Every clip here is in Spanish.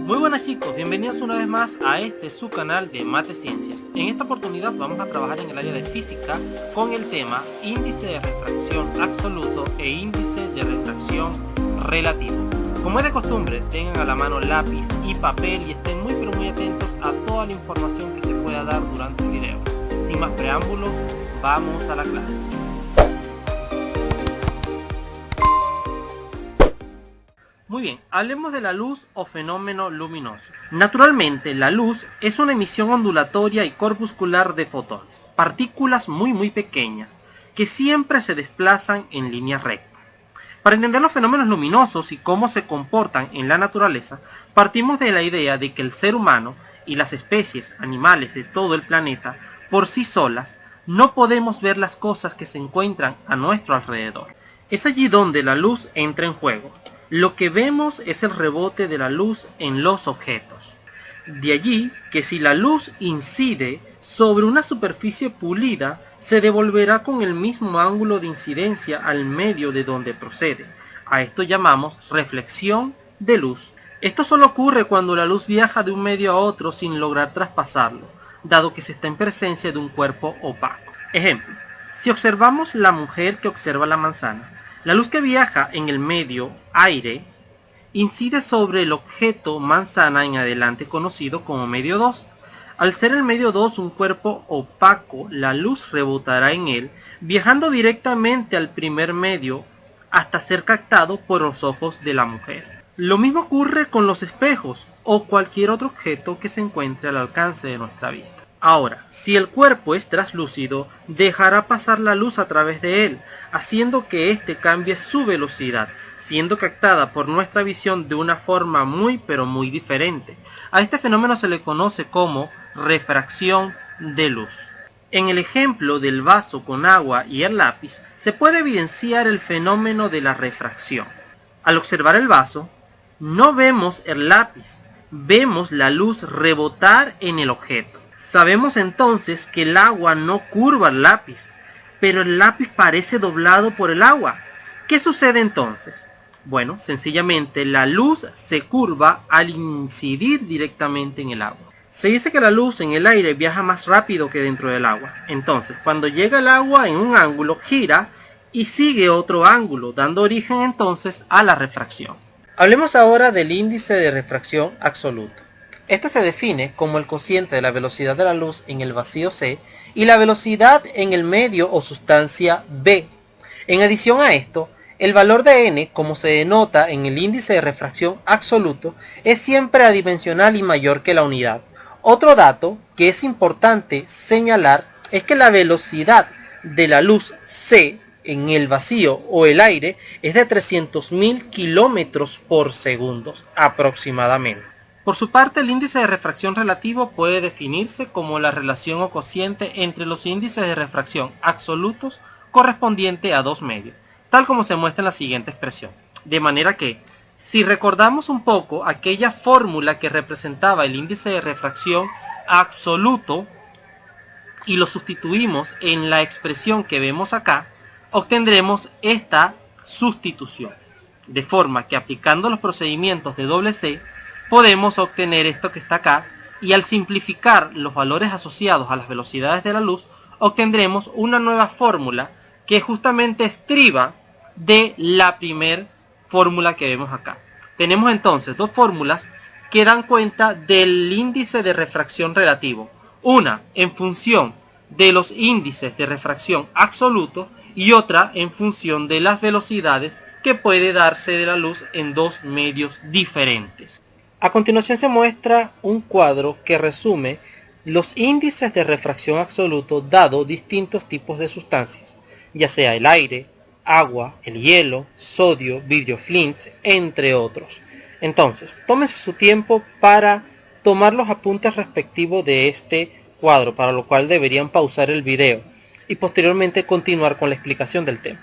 Muy buenas chicos, bienvenidos una vez más a su canal de Mateciencias. En esta oportunidad vamos a trabajar en el área de física con el tema índice de refracción absoluto e índice de refracción relativo. Como es de costumbre, tengan a la mano lápiz y papel y estén muy atentos a toda la información que se pueda dar durante el video. Sin más preámbulos, vamos a la clase. Muy bien, hablemos de la luz o fenómeno luminoso. Naturalmente, la luz es una emisión ondulatoria y corpuscular de fotones, partículas muy pequeñas, que siempre se desplazan en línea recta. Para entender los fenómenos luminosos y cómo se comportan en la naturaleza, partimos de la idea de que el ser humano y las especies animales de todo el planeta, por sí solas, no podemos ver las cosas que se encuentran a nuestro alrededor. Es allí donde la luz entra en juego. Lo que vemos es el rebote de la luz en los objetos. De allí que si la luz incide sobre una superficie pulida, se devolverá con el mismo ángulo de incidencia al medio de donde procede. A esto llamamos reflexión de luz. Esto solo ocurre cuando la luz viaja de un medio a otro sin lograr traspasarlo, dado que se está en presencia de un cuerpo opaco. Ejemplo, si observamos la mujer que observa la manzana, la luz que viaja en el medio aire incide sobre el objeto manzana en adelante conocido como medio 2. Al ser el medio 2 un cuerpo opaco, la luz rebotará en él, viajando directamente al primer medio hasta ser captado por los ojos de la mujer. Lo mismo ocurre con los espejos o cualquier otro objeto que se encuentre al alcance de nuestra vista. Ahora, si el cuerpo es traslúcido, dejará pasar la luz a través de él, haciendo que éste cambie su velocidad, siendo captada por nuestra visión de una forma muy diferente. A este fenómeno se le conoce como refracción de luz. En el ejemplo del vaso con agua y el lápiz, se puede evidenciar el fenómeno de la refracción. Al observar el vaso, no vemos el lápiz, vemos la luz rebotar en el objeto. Sabemos entonces que el agua no curva el lápiz, pero el lápiz parece doblado por el agua. ¿Qué sucede entonces? Bueno, sencillamente la luz se curva al incidir directamente en el agua. Se dice que la luz en el aire viaja más rápido que dentro del agua. Entonces, cuando llega el agua en un ángulo, gira y sigue otro ángulo, dando origen entonces a la refracción. Hablemos ahora del índice de refracción absoluto. Este se define como el cociente de la velocidad de la luz en el vacío C y la velocidad en el medio o sustancia B. En adición a esto, el valor de n, como se denota en el índice de refracción absoluto, es siempre adimensional y mayor que la unidad. Otro dato que es importante señalar es que la velocidad de la luz C en el vacío o el aire es de 300.000 kilómetros por segundo aproximadamente. Por su parte, el índice de refracción relativo puede definirse como la relación o cociente entre los índices de refracción absolutos correspondiente a dos medios, tal como se muestra en la siguiente expresión. De manera que, si recordamos un poco aquella fórmula que representaba el índice de refracción absoluto y lo sustituimos en la expresión que vemos acá, obtendremos esta sustitución. De forma que aplicando los procedimientos de doble C, podemos obtener esto que está acá, y al simplificar los valores asociados a las velocidades de la luz, obtendremos una nueva fórmula que justamente estriba de la primera fórmula que vemos acá. Tenemos entonces dos fórmulas que dan cuenta del índice de refracción relativo. Una en función de los índices de refracción absoluto y otra en función de las velocidades que puede darse de la luz en dos medios diferentes. A continuación se muestra un cuadro que resume los índices de refracción absoluto dado distintos tipos de sustancias, ya sea el aire, agua, el hielo, sodio, vidrio flints, entre otros. Entonces, tómese su tiempo para tomar los apuntes respectivos de este cuadro, para lo cual deberían pausar el video y posteriormente continuar con la explicación del tema.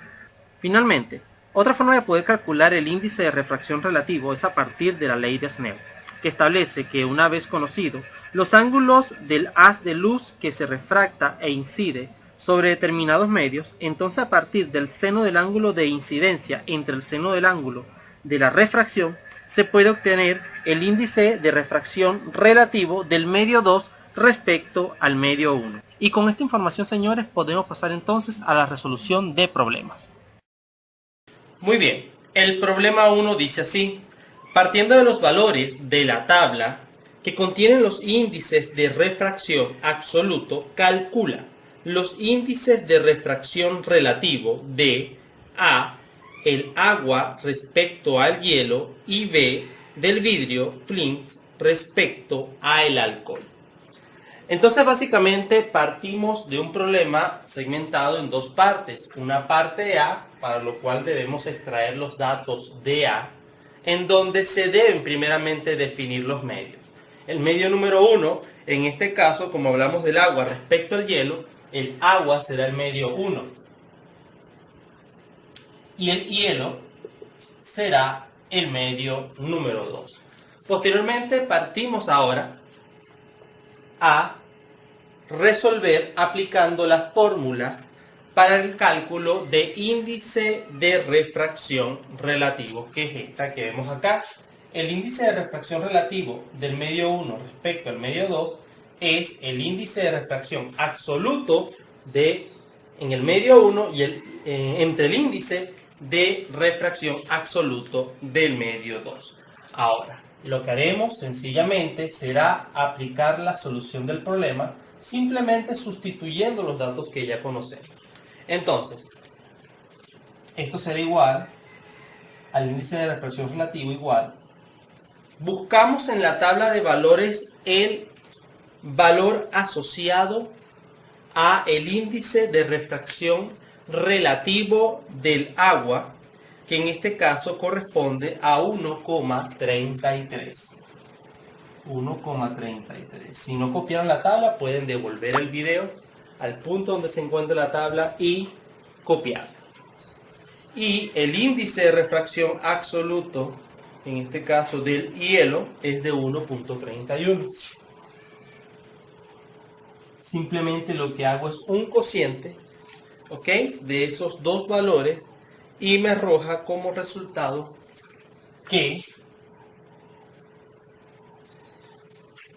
Finalmente, otra forma de poder calcular el índice de refracción relativo es a partir de la ley de Snell, que establece que una vez conocido, los ángulos del haz de luz que se refracta e incide sobre determinados medios, entonces a partir del seno del ángulo de incidencia entre el seno del ángulo de la refracción, se puede obtener el índice de refracción relativo del medio 2 respecto al medio 1. Y con esta información, señores, podemos pasar entonces a la resolución de problemas. Muy bien, el problema 1 dice así: partiendo de los valores de la tabla que contienen los índices de refracción absoluto, calcula los índices de refracción relativo de A, el agua respecto al hielo, y B, del vidrio Flint respecto al alcohol. Entonces, básicamente partimos de un problema segmentado en dos partes. Una parte A, para lo cual debemos extraer los datos de A, en donde se deben primeramente definir los medios. El medio número 1, en este caso, como hablamos del agua respecto al hielo, el agua será el medio 1. Y el hielo será el medio número 2. Posteriormente partimos ahora a resolver aplicando la fórmula para el cálculo de índice de refracción relativo, que es esta que vemos acá. El índice de refracción relativo del medio 1 respecto al medio 2 es el índice de refracción absoluto en el medio 1 y entre el índice de refracción absoluto del medio 2. Ahora, lo que haremos sencillamente será aplicar la solución del problema simplemente sustituyendo los datos que ya conocemos. Entonces, esto será igual al índice de refracción relativo igual. Buscamos en la tabla de valores el valor asociado a el índice de refracción relativo del agua, que en este caso corresponde a 1,33. 1,33. Si no copiaron la tabla, pueden devolver el video al punto donde se encuentra la tabla y copiarla. Y el índice de refracción absoluto, en este caso del hielo, es de 1,31. Simplemente lo que hago es un cociente, ¿ok?, de esos dos valores, y me arroja como resultado que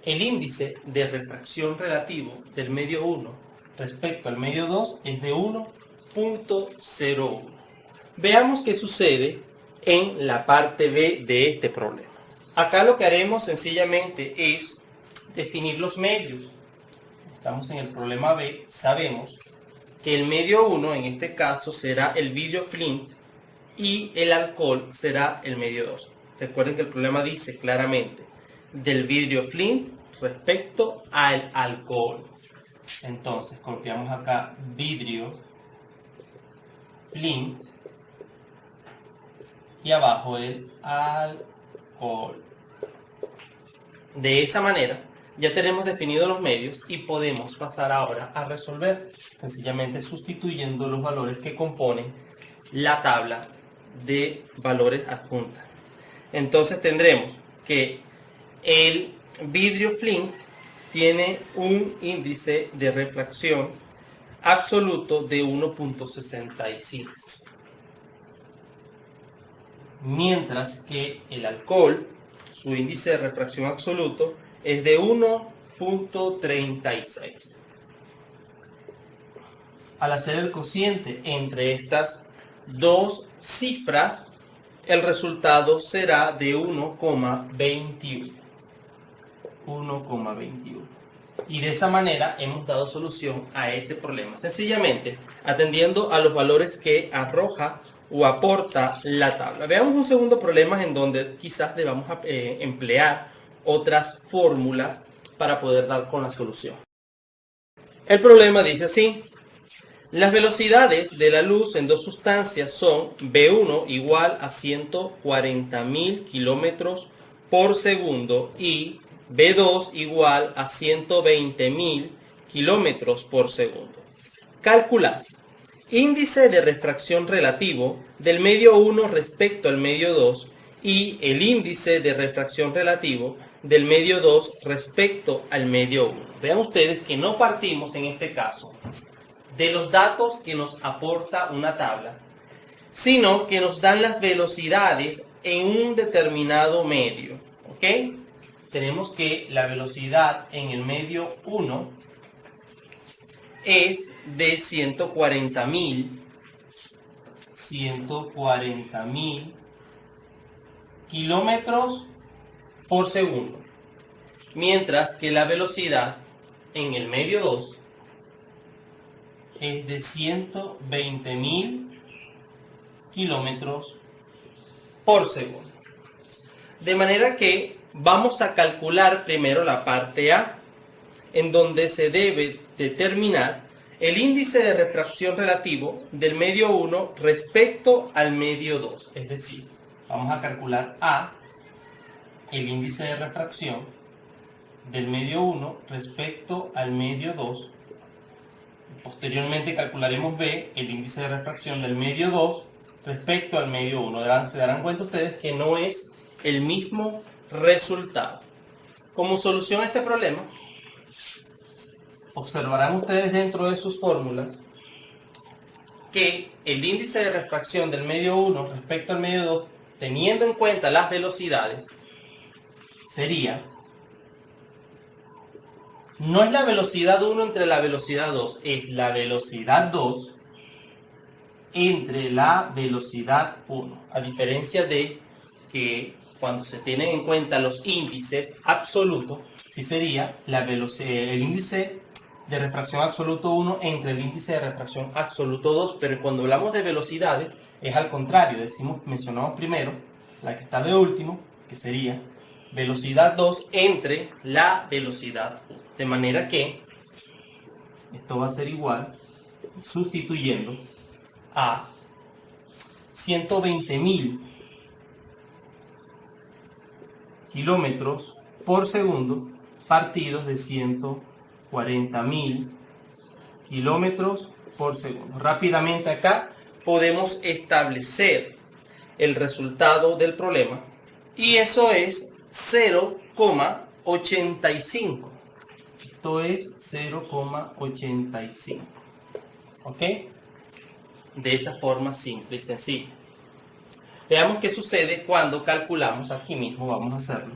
el índice de refracción relativo del medio 1 respecto al medio 2 es de 1,01. Veamos qué sucede en la parte B de este problema. Acá lo que haremos sencillamente es definir los medios. Estamos en el problema B, sabemos que el medio 1 en este caso será el vidrio Flint y el alcohol será el medio 2. Recuerden que el problema dice claramente del vidrio Flint respecto al alcohol. Entonces copiamos acá vidrio Flint y abajo el alcohol. De esa manera ya tenemos definidos los medios y podemos pasar ahora a resolver, sencillamente sustituyendo los valores que componen la tabla de valores adjunta. Entonces tendremos que el vidrio Flint tiene un índice de refracción absoluto de 1,65, mientras que el alcohol, su índice de refracción absoluto es de 1,36. Al hacer el cociente entre estas dos cifras, el resultado será de 1,21. 1,21. Y de esa manera hemos dado solución a ese problema, sencillamente atendiendo a los valores que arroja o aporta la tabla. Veamos un segundo problema en donde quizás debamos emplear otras fórmulas para poder dar con la solución. El problema dice así: las velocidades de la luz en dos sustancias son V1 igual a 140.000 kilómetros por segundo y V2 igual a 120.000 kilómetros por segundo. Calcular índice de refracción relativo del medio 1 respecto al medio 2 y el índice de refracción relativo del medio 2 respecto al medio 1. Vean ustedes que no partimos en este caso de los datos que nos aporta una tabla, sino que nos dan las velocidades en un determinado medio, ¿ok? Tenemos que la velocidad en el medio 1 es de 140.000 kilómetros por segundo, mientras que la velocidad en el medio 2 es de 120.000 kilómetros por segundo. De manera que vamos a calcular primero la parte A, en donde se debe determinar el índice de refracción relativo del medio 1 respecto al medio 2. Es decir, vamos a calcular A, el índice de refracción del medio 1 respecto al medio 2. Posteriormente calcularemos B, el índice de refracción del medio 2 respecto al medio 1. Se darán cuenta ustedes que no es el mismo resultado. Como solución a este problema, observarán ustedes dentro de sus fórmulas que el índice de refracción del medio 1 respecto al medio 2, teniendo en cuenta las velocidades, sería, no es la velocidad 1 entre la velocidad 2, es la velocidad 2 entre la velocidad 1. A diferencia de que cuando se tienen en cuenta los índices absolutos, sí sería el índice de refracción absoluto 1 entre el índice de refracción absoluto 2, pero cuando hablamos de velocidades es al contrario, mencionamos primero la que está de último, que sería velocidad 2 entre la velocidad 1. De manera que esto va a ser igual, sustituyendo a 120.000 kilómetros por segundo partidos de 140.000 kilómetros por segundo. Rápidamente acá podemos establecer el resultado del problema y eso es 0,85. Esto es 0,85. ¿Ok? De esa forma simple y sencilla. Veamos qué sucede cuando calculamos, aquí mismo vamos a hacerlo,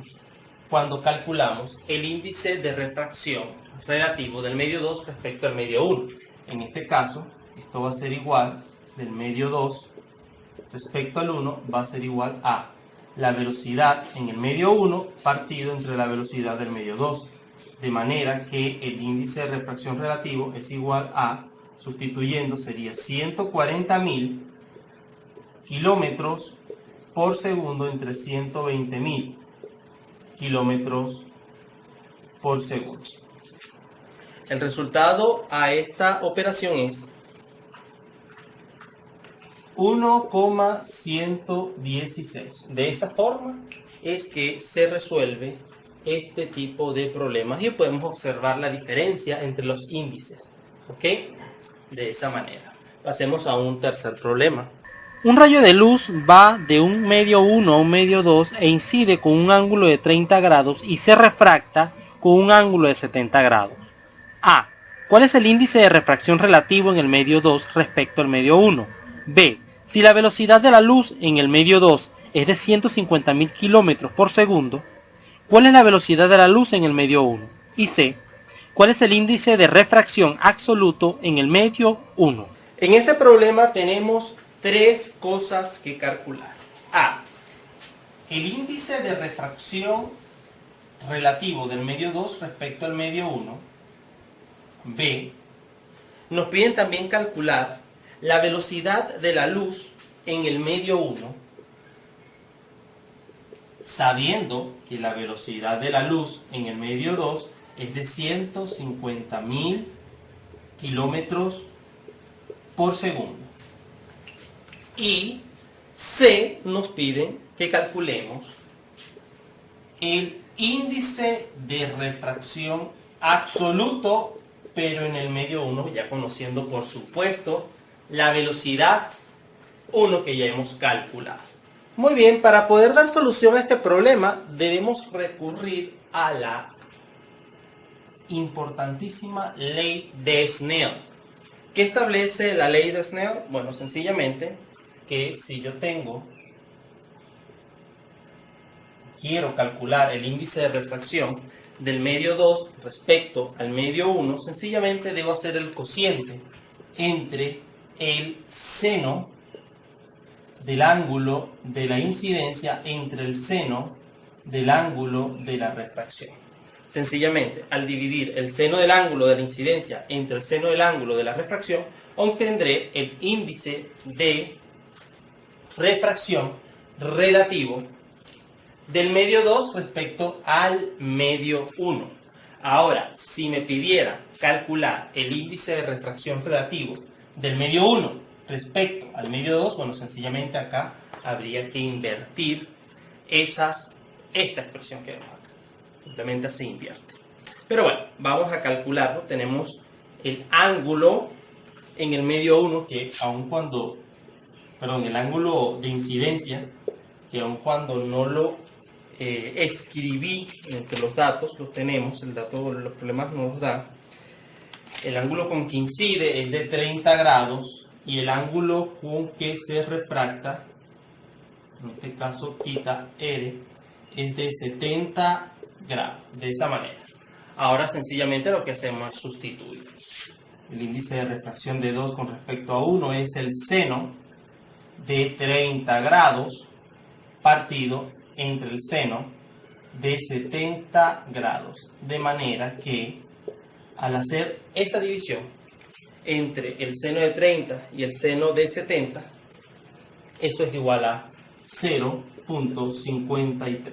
cuando calculamos el índice de refracción relativo del medio 2 respecto al medio 1. En este caso, esto va a ser igual del medio 2 respecto al 1, va a ser igual a la velocidad en el medio 1 partido entre la velocidad del medio 2. De manera que el índice de refracción relativo es igual a, sustituyendo, sería 140.000 kilómetros por segundo entre 120.000 kilómetros por segundo. El resultado a esta operación es 1,116. De esa forma es que se resuelve este tipo de problemas y podemos observar la diferencia entre los índices. ¿Ok? De esa manera. Pasemos a un tercer problema. Un rayo de luz va de un medio 1 a un medio 2 e incide con un ángulo de 30 grados y se refracta con un ángulo de 70 grados. A. ¿Cuál es el índice de refracción relativo en el medio 2 respecto al medio 1? B. Si la velocidad de la luz en el medio 2 es de 150.000 kilómetros por segundo, ¿cuál es la velocidad de la luz en el medio 1? Y C. ¿Cuál es el índice de refracción absoluto en el medio 1? En este problema tenemos tres cosas que calcular. A. El índice de refracción relativo del medio 2 respecto al medio 1. B. Nos piden también calcular la velocidad de la luz en el medio 1, sabiendo que la velocidad de la luz en el medio 2 es de 150.000 kilómetros por segundo. Y C, nos piden que calculemos el índice de refracción absoluto, pero en el medio 1, ya conociendo por supuesto la velocidad 1 que ya hemos calculado. Muy bien, para poder dar solución a este problema debemos recurrir a la importantísima ley de Snell. ¿Qué establece la ley de Snell? Bueno, sencillamente que si yo tengo quiero calcular el índice de refracción del medio 2 respecto al medio 1, sencillamente debo hacer el cociente entre el seno del ángulo de la incidencia entre el seno del ángulo de la refracción. Sencillamente, al dividir el seno del ángulo de la incidencia entre el seno del ángulo de la refracción, obtendré el índice de refracción relativo del medio 2 respecto al medio 1. Ahora, si me pidiera calcular el índice de refracción relativo del medio 1 respecto al medio 2, bueno, sencillamente acá habría que invertir esta expresión que vemos acá. Simplemente se invierte. Pero bueno, vamos a calcularlo. Tenemos el ángulo en el medio 1 que aun cuando, el ángulo de incidencia, que aun cuando no lo escribí entre los datos, los tenemos, el dato de los problemas nos da, el ángulo con que incide es de 30 grados y el ángulo con que se refracta, en este caso θ R, es de 70 grados, de esa manera. Ahora sencillamente lo que hacemos es sustituir. El índice de refracción de 2 con respecto a 1 es el seno de 30 grados partido entre el seno de 70 grados. De manera que al hacer esa división entre el seno de 30 y el seno de 70, eso es igual a 0.53.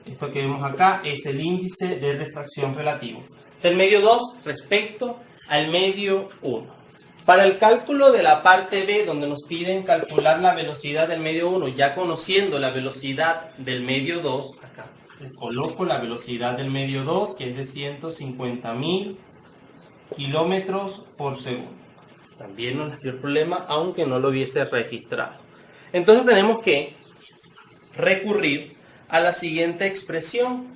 Esto que vemos acá es el índice de refracción relativo del medio 2 respecto al medio 1. Para el cálculo de la parte B, donde nos piden calcular la velocidad del medio 1, ya conociendo la velocidad del medio 2, acá les coloco la velocidad del medio 2, que es de 150.000 kilómetros por segundo. También nos dio el problema, aunque no lo hubiese registrado. Entonces tenemos que recurrir a la siguiente expresión.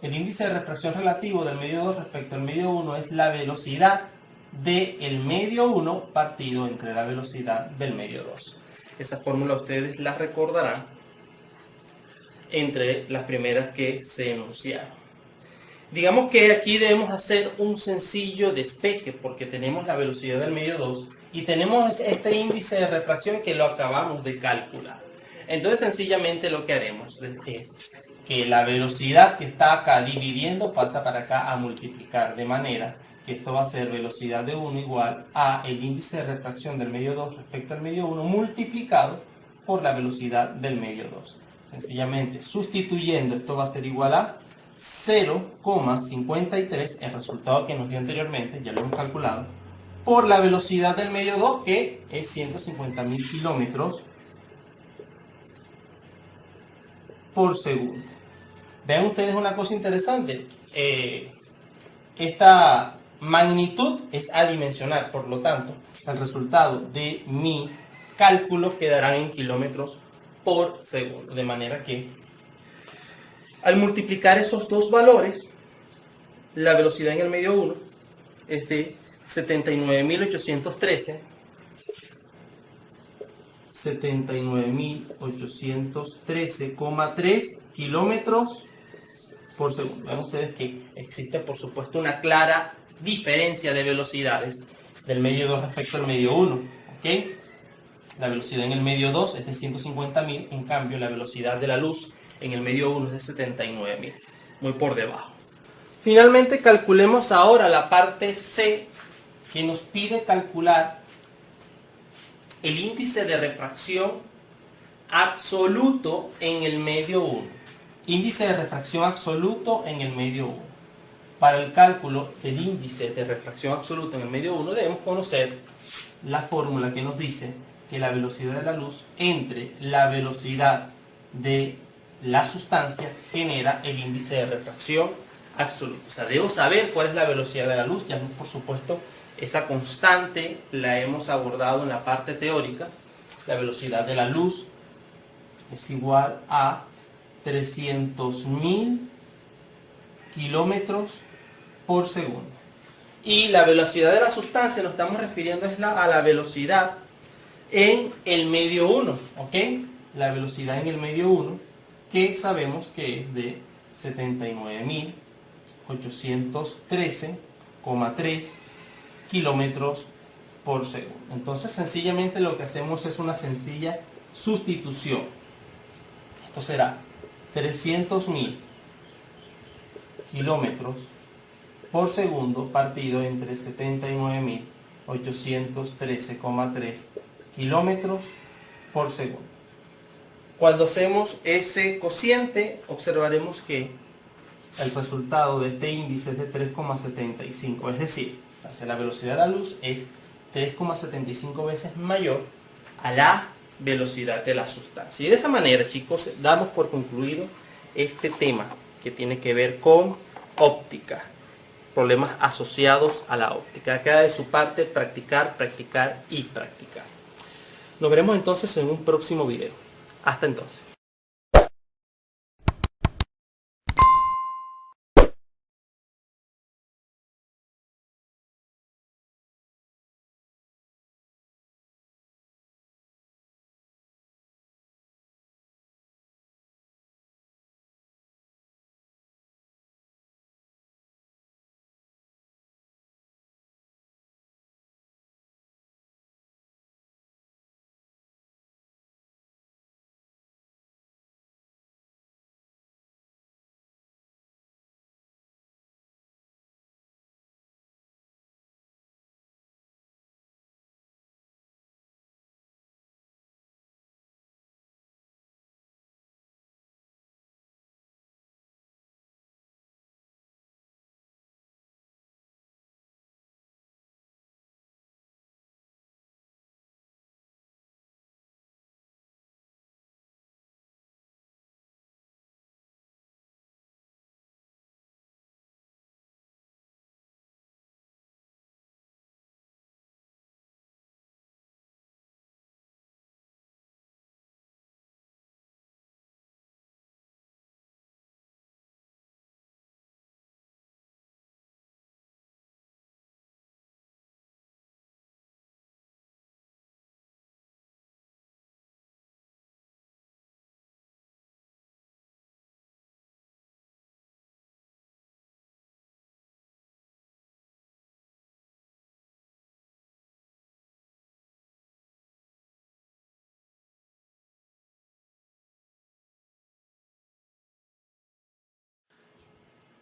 El índice de refracción relativo del medio 2 respecto al medio 1 es la velocidad del medio 1 partido entre la velocidad del medio 2. Esa fórmula ustedes la recordarán entre las primeras que se enunciaron. Digamos que aquí debemos hacer un sencillo despeje porque tenemos la velocidad del medio 2 y tenemos este índice de refracción que lo acabamos de calcular. Entonces sencillamente lo que haremos es que la velocidad que está acá dividiendo pasa para acá a multiplicar, de manera que esto va a ser velocidad de 1 igual a el índice de refracción del medio 2 respecto al medio 1 multiplicado por la velocidad del medio 2. Sencillamente sustituyendo, esto va a ser igual a 0,53, el resultado que nos dio anteriormente, ya lo hemos calculado, por la velocidad del medio 2, que es 150.000 kilómetros por segundo. Vean ustedes una cosa interesante. Esta magnitud es adimensional, por lo tanto, el resultado de mi cálculo quedará en kilómetros por segundo. De manera que, al multiplicar esos dos valores, la velocidad en el medio 1 es de 79.813,3 kilómetros por segundo. Ven ustedes que existe, por supuesto, una clara diferencia de velocidades del medio 2 respecto al medio 1. ¿Ok? La velocidad en el medio 2 es de 150.000, en cambio la velocidad de la luz en el medio 1 es de 79.000, muy por debajo. Finalmente calculemos ahora la parte C, que nos pide calcular el índice de refracción absoluto en el medio 1. Índice de refracción absoluto en el medio 1. Para el cálculo del índice de refracción absoluto en el medio 1 debemos conocer la fórmula que nos dice que la velocidad de la luz entre la velocidad de la sustancia genera el índice de refracción absoluto. O sea, debo saber cuál es la velocidad de la luz. Ya, por supuesto, esa constante la hemos abordado en la parte teórica. La velocidad de la luz es igual a 300.000 kilómetros por segundo. Y la velocidad de la sustancia, nos estamos refiriendo a la velocidad en el medio 1, ¿ok? La velocidad en el medio 1, que sabemos que es de 79.813,3 kilómetros por segundo. Entonces sencillamente lo que hacemos es una sencilla sustitución. Esto será 300.000 kilómetros por segundo partido entre 79.813,3 kilómetros por segundo. Cuando hacemos ese cociente, observaremos que el resultado de este índice es de 3,75, es decir, hacia la velocidad de la luz es 3,75 veces mayor a la velocidad de la sustancia. Y de esa manera, chicos, damos por concluido este tema que tiene que ver con óptica, problemas asociados a la óptica. Queda de su parte practicar, practicar y practicar. Nos veremos entonces en un próximo video. Hasta entonces.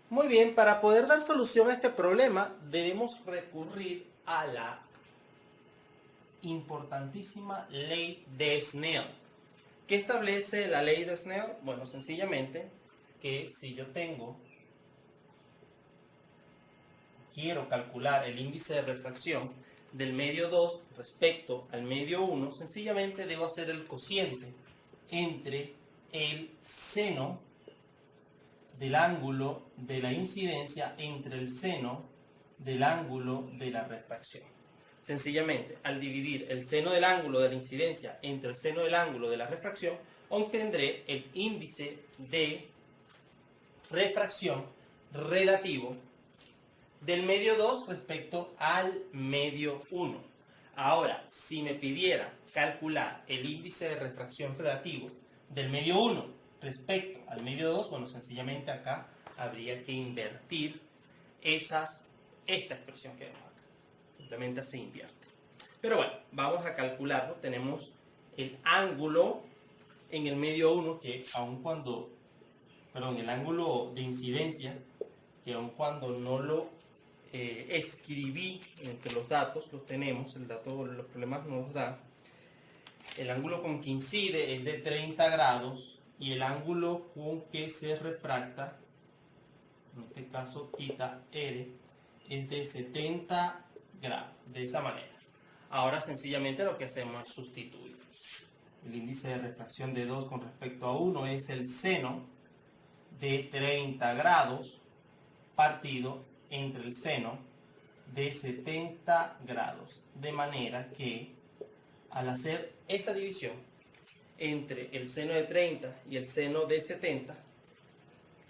Muy bien, para poder dar solución a este problema debemos recurrir a la importantísima ley de Snell. ¿Qué establece la ley de Snell? Bueno, sencillamente que si yo quiero calcular el índice de refracción del medio 2 respecto al medio 1, sencillamente debo hacer el cociente entre el seno del ángulo de la incidencia entre el seno del ángulo de la refracción. Sencillamente, al dividir el seno del ángulo de la incidencia entre el seno del ángulo de la refracción, obtendré el índice de refracción relativo del medio 2 respecto al medio 1. Ahora, si me pidiera calcular el índice de refracción relativo del medio 1 respecto al medio 2, bueno, sencillamente acá habría que invertir esta expresión que vemos acá. Simplemente se invierte. Pero bueno, vamos a calcularlo. Tenemos el ángulo en el medio 1, que aun cuando, el ángulo de incidencia, que aun cuando no lo escribí entre los datos, los tenemos, los problemas nos dan. El ángulo con que incide es de 30 grados y el ángulo con que se refracta, en este caso θ R, es de 70 grados, de esa manera. Ahora sencillamente lo que hacemos es sustituir. El índice de refracción de 2 con respecto a 1 es el seno de 30 grados partido entre el seno de 70 grados. De manera que al hacer esa división entre el seno de 30 y el seno de 70,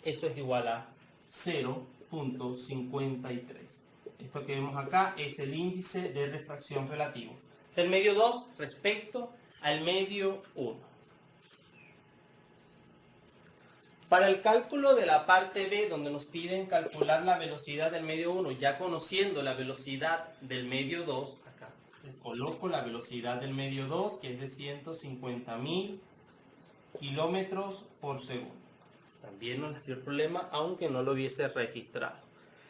eso es igual a 0.53. Esto que vemos acá es el índice de refracción relativo del medio 2 respecto al medio 1. Para el cálculo de la parte B, donde nos piden calcular la velocidad del medio 1, ya conociendo la velocidad del medio 2, acá le coloco la velocidad del medio 2, que es de 150.000 kilómetros por segundo. También no les dio el problema, aunque no lo hubiese registrado.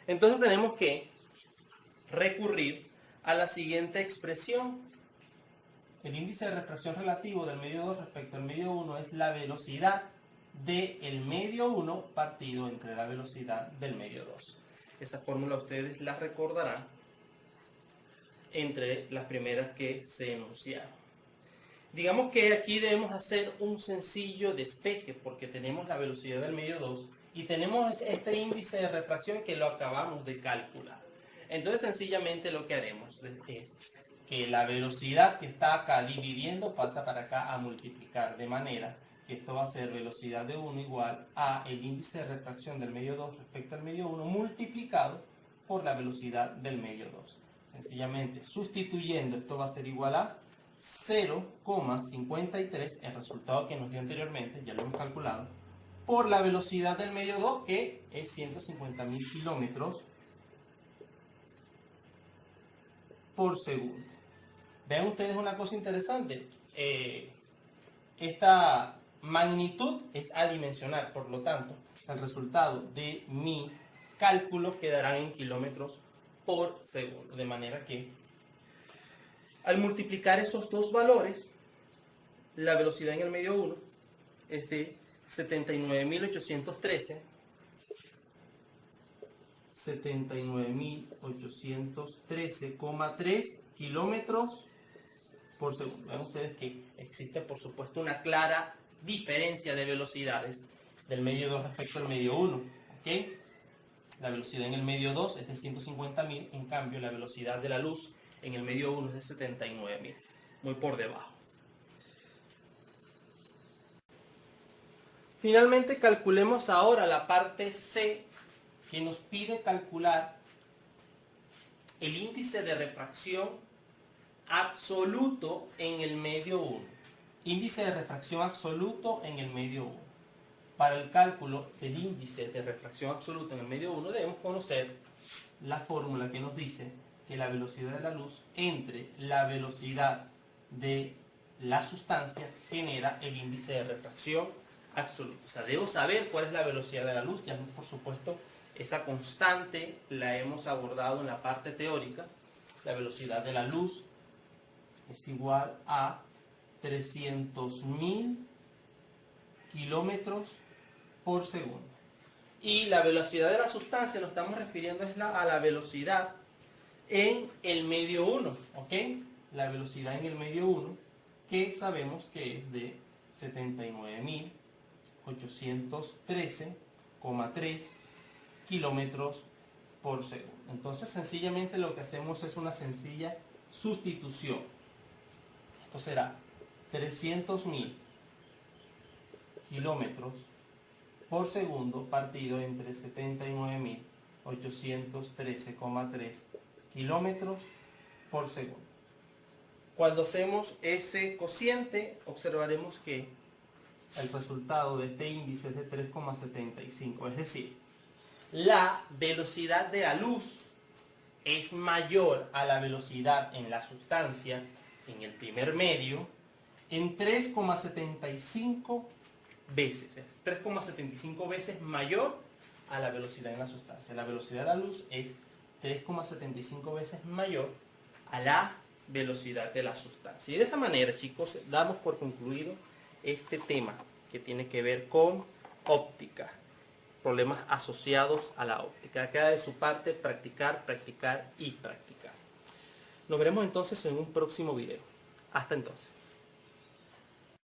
Entonces tenemos que recurrir a la siguiente expresión. El índice de refracción relativo del medio 2 respecto al medio 1 es la velocidad del medio 1 partido entre la velocidad del medio 2. Esa fórmula ustedes la recordarán entre las primeras que se enunciaron. Digamos que aquí debemos hacer un sencillo despeje porque tenemos la velocidad del medio 2 y tenemos este índice de refracción que lo acabamos de calcular. Entonces sencillamente lo que haremos es que la velocidad que está acá dividiendo pasa para acá a multiplicar, de manera que esto va a ser velocidad de 1 igual a el índice de refracción del medio 2 respecto al medio 1 multiplicado por la velocidad del medio 2. Sencillamente sustituyendo, esto va a ser igual a 0,53, el resultado que nos dio anteriormente, ya lo hemos calculado, por la velocidad del medio 2, que es 150.000 kilómetros por segundo. Vean ustedes una cosa interesante. Esta magnitud es adimensional, por lo tanto, el resultado de mi cálculo quedará en kilómetros por segundo. De manera que, al multiplicar esos dos valores, la velocidad en el medio 1 es de 79.813,3 kilómetros por segundo. Ven ustedes que existe, por supuesto, una clara diferencia de velocidades del medio 2 respecto al medio 1. ¿Okay? La velocidad en el medio 2 es de 150.000, en cambio la velocidad de la luz en el medio 1 es de 79.000, muy por debajo. Finalmente calculemos ahora la parte C, que nos pide calcular el índice de refracción absoluto en el medio 1. Índice de refracción absoluto en el medio 1. Para el cálculo del índice de refracción absoluto en el medio 1 debemos conocer la fórmula que nos dice que la velocidad de la luz entre la velocidad de la sustancia genera el índice de refracción absoluto. O sea, debo saber cuál es la velocidad de la luz. Ya, por supuesto, esa constante la hemos abordado en la parte teórica. La velocidad de la luz es igual a 300.000 kilómetros por segundo. Y la velocidad de la sustancia, nos estamos refiriendo a la velocidad en el medio 1, ¿ok? La velocidad en el medio 1, que sabemos que es de 79.813,3 kilómetros por segundo. Entonces, sencillamente lo que hacemos es una sencilla sustitución. Esto será 300.000 kilómetros por segundo partido entre 79.813,3 kilómetros por segundo. Cuando hacemos ese cociente, observaremos que el resultado de este índice es de 3,75. Es decir, la velocidad de la luz es mayor a la velocidad en la sustancia en el primer medio en 3,75 veces. Es 3,75 veces mayor a la velocidad en la sustancia. La velocidad de la luz es 3,75 veces mayor a la velocidad de la sustancia. Y de esa manera, chicos, damos por concluido este tema que tiene que ver con óptica, problemas asociados a la óptica. Queda de su parte practicar, practicar y practicar. Nos veremos entonces en un próximo video. Hasta entonces.